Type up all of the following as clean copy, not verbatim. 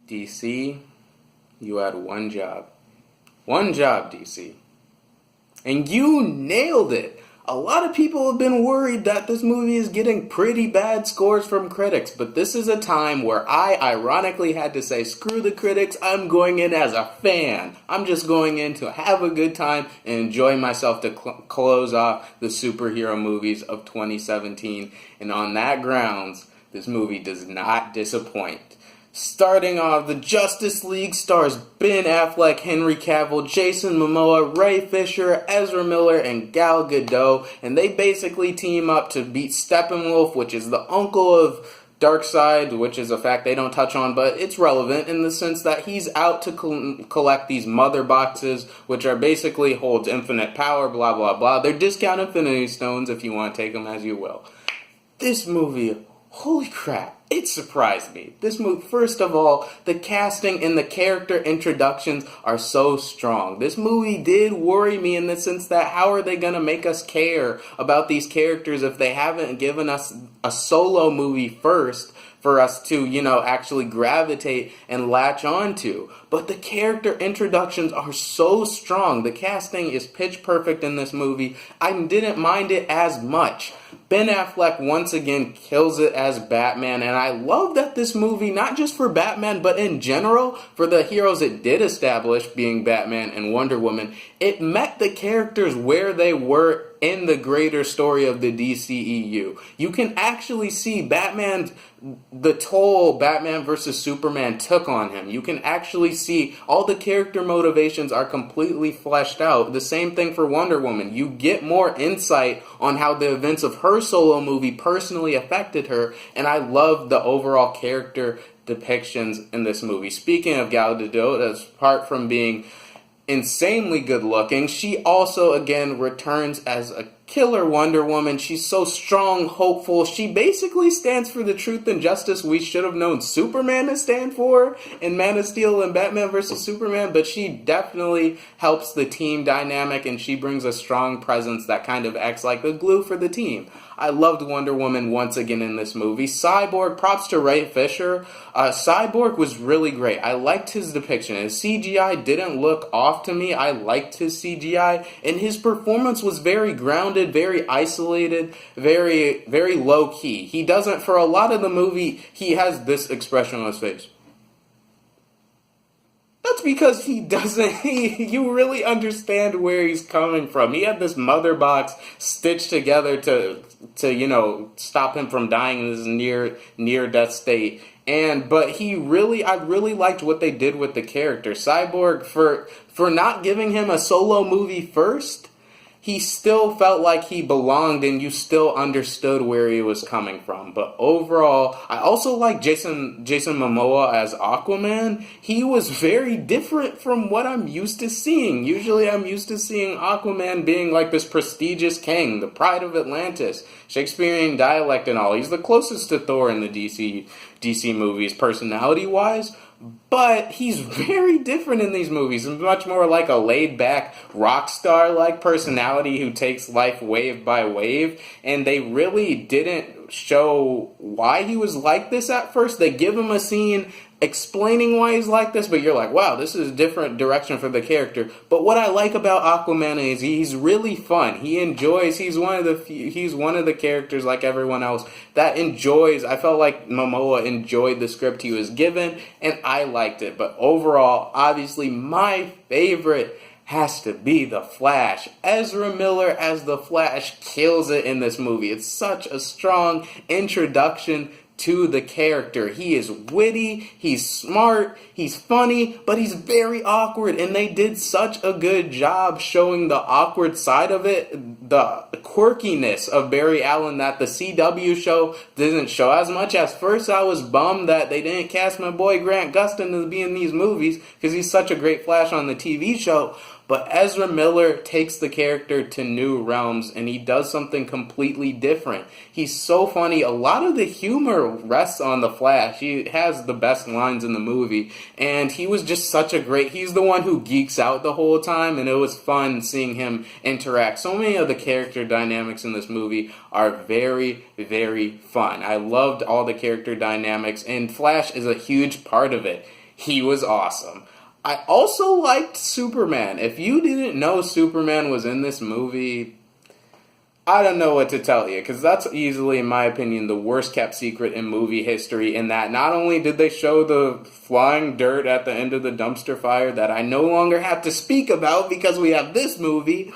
DC, you had one job. One job, DC. And you nailed it. A lot of people have been worried that this movie is getting pretty bad scores from critics, but this is a time where I ironically had to say, screw the critics, I'm going in as a fan. I'm just going in to have a good time and enjoy myself to close off the superhero movies of 2017. And on that grounds, this movie does not disappoint. Starting off, the Justice League stars Ben Affleck, Henry Cavill, Jason Momoa, Ray Fisher, Ezra Miller, and Gal Gadot, and they basically team up to beat Steppenwolf, which is the uncle of Darkseid, which is a fact they don't touch on, but it's relevant in the sense that he's out to collect these mother boxes, which are basically holds infinite power, blah, blah, blah. They're discount Infinity Stones if you want to take them as you will. This movie, holy crap. It surprised me. This movie, first of all, the casting and the character introductions are so strong. This movie did worry me in the sense that how are they going to make us care about these characters if they haven't given us a solo movie first for us to, actually gravitate and latch on to. But the character introductions are so strong. The casting is pitch perfect in this movie. I didn't mind it as much. Ben Affleck once again kills it as Batman, and I love that this movie, not just for Batman, but in general, for the heroes it did establish, being Batman and Wonder Woman, it met the characters where they were in the greater story of the DCEU. You can actually see the toll Batman vs. Superman took on him. You can actually see all the character motivations are completely fleshed out. The same thing for Wonder Woman. You get more insight on how the events of her solo movie personally affected her, and I love the overall character depictions in this movie. Speaking of Gal Gadot, apart from being insanely good looking, she also again returns as a killer Wonder Woman. She's so strong, hopeful. She basically stands for the truth and justice we should have known Superman to stand for in Man of Steel and Batman vs. Superman, but she definitely helps the team dynamic, and she brings a strong presence that kind of acts like the glue for the team. I loved Wonder Woman once again in this movie. Cyborg, props to Ray Fisher. Cyborg was really great. I liked his depiction. His CGI didn't look off to me. I liked his CGI, and his performance was very grounded, very isolated, very, very low-key. He doesn't, for a lot of the movie, he has this expression on his face. That's because you really understand where he's coming from. He had this mother box stitched together to stop him from dying in this near death state. But I really liked what they did with the character. Cyborg, for not giving him a solo movie first, he still felt like he belonged and you still understood where he was coming from. But overall, I also like Jason Momoa as Aquaman. He was very different from what I'm used to seeing. Usually I'm used to seeing Aquaman being like this prestigious king, the pride of Atlantis, Shakespearean dialect and all. He's the closest to Thor in the DC movies personality-wise. But he's very different in these movies. He's much more like a laid-back rock star-like personality who takes life wave by wave. And they really didn't show why he was like this at first. They give him a scene explaining why he's like this, but you're like, wow, this is a different direction for the character. But what I like about Aquaman is he's really fun. He's one of the characters like everyone else that enjoys. I felt like Momoa enjoyed the script he was given, and I liked it. But overall, obviously, my favorite has to be The Flash. Ezra Miller as The Flash kills it in this movie. It's such a strong introduction to the character. He is witty, he's smart, he's funny, but he's very awkward, and they did such a good job showing the awkward side of it, the quirkiness of Barry Allen that the CW show didn't show as much. At first I was bummed that they didn't cast my boy Grant Gustin to be in these movies because he's such a great Flash on the TV show. But Ezra Miller takes the character to new realms, and he does something completely different. He's so funny. A lot of the humor rests on the Flash. He has the best lines in the movie, and he was just he's the one who geeks out the whole time, and it was fun seeing him interact. So many of the character dynamics in this movie are very, very fun. I loved all the character dynamics, and Flash is a huge part of it. He was awesome. I also liked Superman. If you didn't know Superman was in this movie, I don't know what to tell you, because that's easily, in my opinion, the worst kept secret in movie history, in that not only did they show the flying dirt at the end of the dumpster fire that I no longer have to speak about because we have this movie,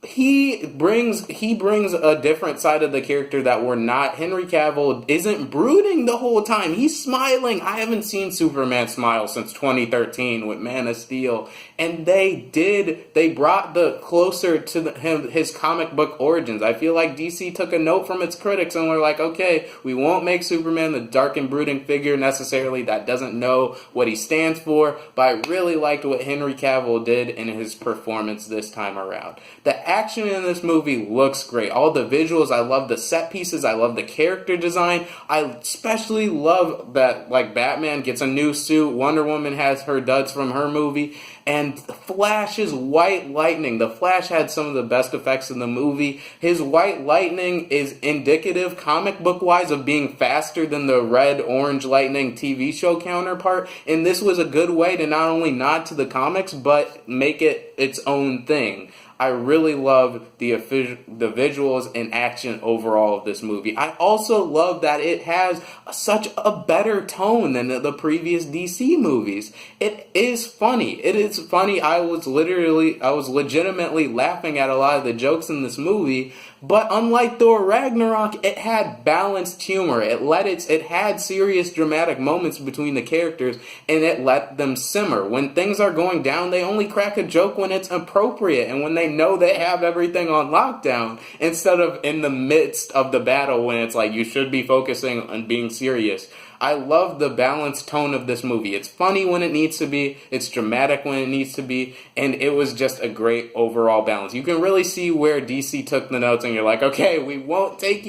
he brings a different side of the character that we're not. Henry Cavill isn't brooding the whole time. He's smiling. I haven't seen Superman smile since 2013 with Man of Steel. And they brought the closer to his comic book origins. I feel like DC took a note from its critics and were like, okay, we won't make Superman the dark and brooding figure necessarily that doesn't know what he stands for, but I really liked what Henry Cavill did in his performance this time around. The action in this movie looks great. All the visuals, I love the set pieces, I love the character design. I especially love that, like, Batman gets a new suit, Wonder Woman has her duds from her movie, and Flash's white lightning. The Flash had some of the best effects in the movie. His white lightning is indicative, comic book wise, of being faster than the red orange lightning TV show counterpart. And this was a good way to not only nod to the comics, but make it its own thing. I really love the visuals and action overall of this movie. I also love that it has such a better tone than the previous DC movies. It is funny. It is funny. I was legitimately laughing at a lot of the jokes in this movie. But unlike Thor Ragnarok, it had balanced humor. It had serious dramatic moments between the characters, and it let them simmer. When things are going down, they only crack a joke when it's appropriate and when they know they have everything on lockdown, instead of in the midst of the battle when it's like you should be focusing on being serious. I love the balanced tone of this movie. It's funny when it needs to be, it's dramatic when it needs to be, and it was just a great overall balance. You can really see where DC took the notes, and you're like, okay, we won't take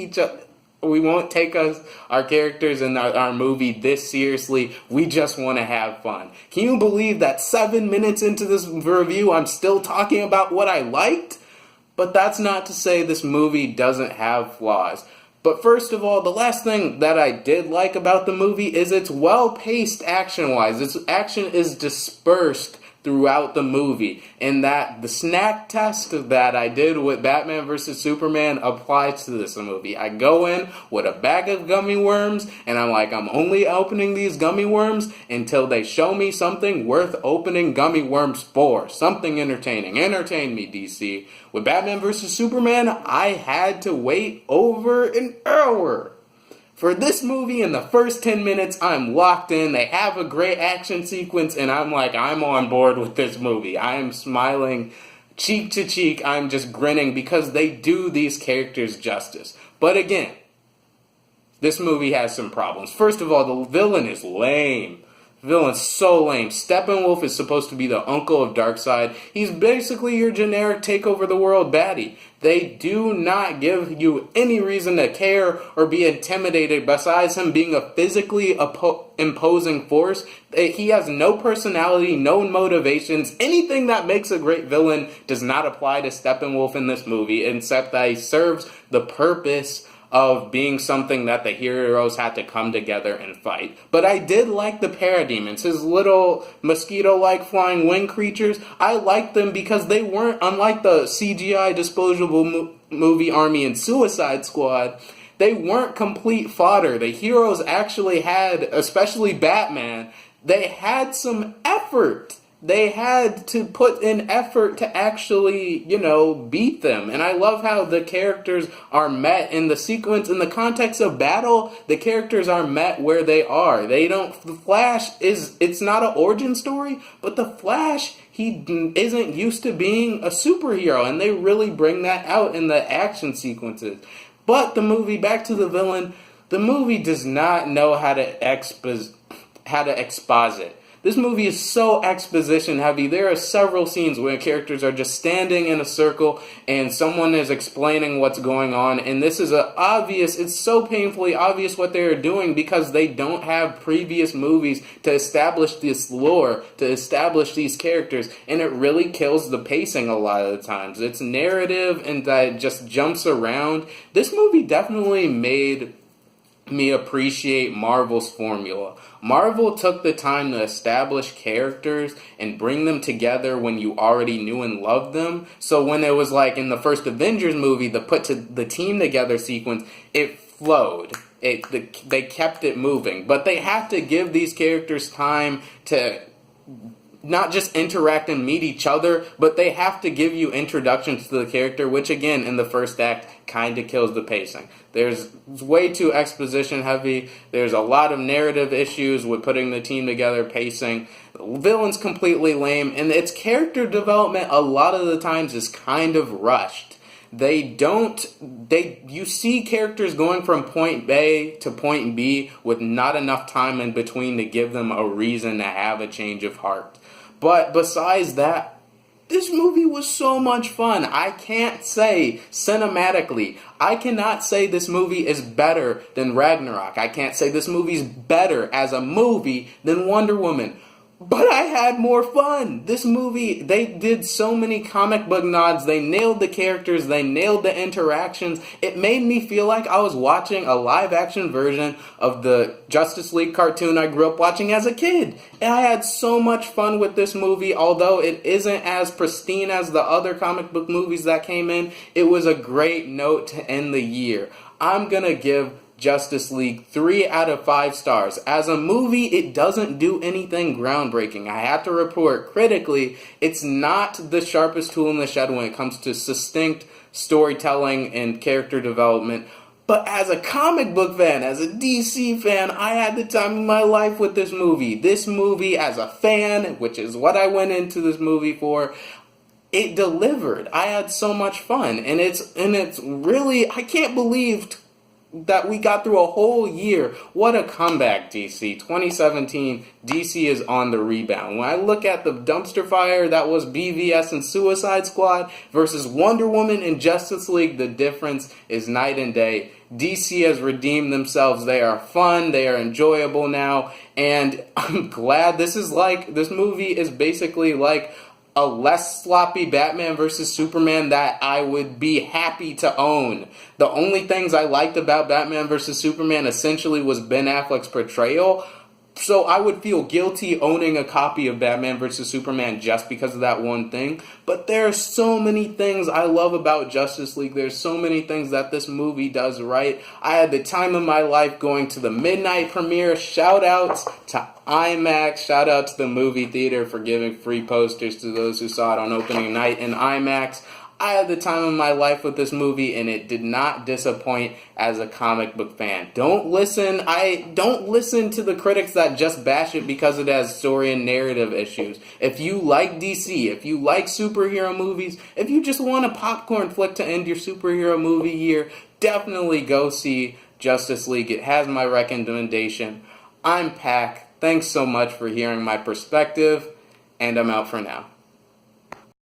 our characters in our movie this seriously. We just want to have fun. Can you believe that 7 minutes into this review, I'm still talking about what I liked? But that's not to say this movie doesn't have flaws. But first of all, the last thing that I did like about the movie is it's well-paced action-wise. Its action is dispersed throughout the movie, and that the snack test that I did with Batman vs. Superman applies to this movie. I go in with a bag of gummy worms, and I'm like, I'm only opening these gummy worms until they show me something worth opening gummy worms for. Something entertaining. Entertain me, DC. With Batman vs. Superman, I had to wait over an hour. For this movie, in the first 10 minutes, I'm locked in. They have a great action sequence, and I'm like, I'm on board with this movie. I am smiling cheek to cheek. I'm just grinning because they do these characters justice. But again, this movie has some problems. First of all, the villain is lame. The villain's so lame. Steppenwolf is supposed to be the uncle of Darkseid. He's basically your generic take over the world baddie. They do not give you any reason to care or be intimidated besides him being a physically imposing force. He has no personality, no motivations. Anything that makes a great villain does not apply to Steppenwolf in this movie, except that he serves the purpose of being something that the heroes had to come together and fight. But I did like the parademons, his little mosquito-like flying wing creatures. I liked them because they weren't, unlike the CGI disposable movie army in Suicide Squad, they weren't complete fodder. The heroes actually had, especially Batman, they had some effort. They had to put in effort to actually, beat them. And I love how the characters are met in the sequence, in the context of battle, the characters are met where they are. The Flash it's not an origin story, but the Flash, he isn't used to being a superhero, and they really bring that out in the action sequences. But the movie, back to the villain, the movie does not know how to exposit. This movie is so exposition heavy. There are several scenes where characters are just standing in a circle and someone is explaining what's going on, and this is it's so painfully obvious what they are doing because they don't have previous movies to establish this lore, to establish these characters, and it really kills the pacing a lot of the times. It's narrative and that just jumps around. This movie definitely made me appreciate Marvel's formula. Marvel took the time to establish characters and bring them together when you already knew and loved them. So when it was like in the first Avengers movie, the team together sequence, it flowed. They kept it moving. But they have to give these characters time to not just interact and meet each other, but they have to give you introductions to the character, which again, in the first act, kind of kills the pacing. It's way too exposition heavy. There's a lot of narrative issues with putting the team together, pacing. The villain's completely lame, and its character development a lot of the times is kind of rushed. You see characters going from point A to point B with not enough time in between to give them a reason to have a change of heart. But besides that, this movie was so much fun. I can't say cinematically, I cannot say this movie is better than Ragnarok. I can't say this movie's better as a movie than Wonder Woman. But I had more fun. This movie, they did so many comic book nods. They nailed the characters. They nailed the interactions. It made me feel like I was watching a live action version of the Justice League cartoon I grew up watching as a kid. And I had so much fun with this movie. Although it isn't as pristine as the other comic book movies that came in, it was a great note to end the year. I'm gonna give Justice League 3 out of 5 stars. As a movie, it doesn't do anything groundbreaking. I have to report critically, it's not the sharpest tool in the shed when it comes to succinct storytelling and character development. But as a comic book fan, as a DC fan, I had the time of my life with this movie. This movie, as a fan, which is what I went into this movie for, it delivered. I had so much fun, and it's really, I can't believe that we got through a whole year. What a comeback, DC. 2017, DC is on the rebound. When I look at the dumpster fire that was BVS and Suicide Squad versus Wonder Woman and Justice League, the difference is night and day. DC has redeemed themselves. They are fun, they are enjoyable now, and I'm glad this movie is basically like a less sloppy Batman vs. Superman that I would be happy to own. The only things I liked about Batman vs. Superman essentially was Ben Affleck's portrayal, so I would feel guilty owning a copy of Batman vs. Superman just because of that one thing. But there are so many things I love about Justice League. There's so many things that this movie does right. I had the time of my life going to the midnight premiere. Shout outs to IMAX. Shout out to the movie theater for giving free posters to those who saw it on opening night in IMAX. I had the time of my life with this movie, and it did not disappoint as a comic book fan. Don't listen to the critics that just bash it because it has story and narrative issues. If you like DC, if you like superhero movies, if you just want a popcorn flick to end your superhero movie year, definitely go see Justice League. It has my recommendation. I'm Pac. Thanks so much for hearing my perspective, and I'm out for now.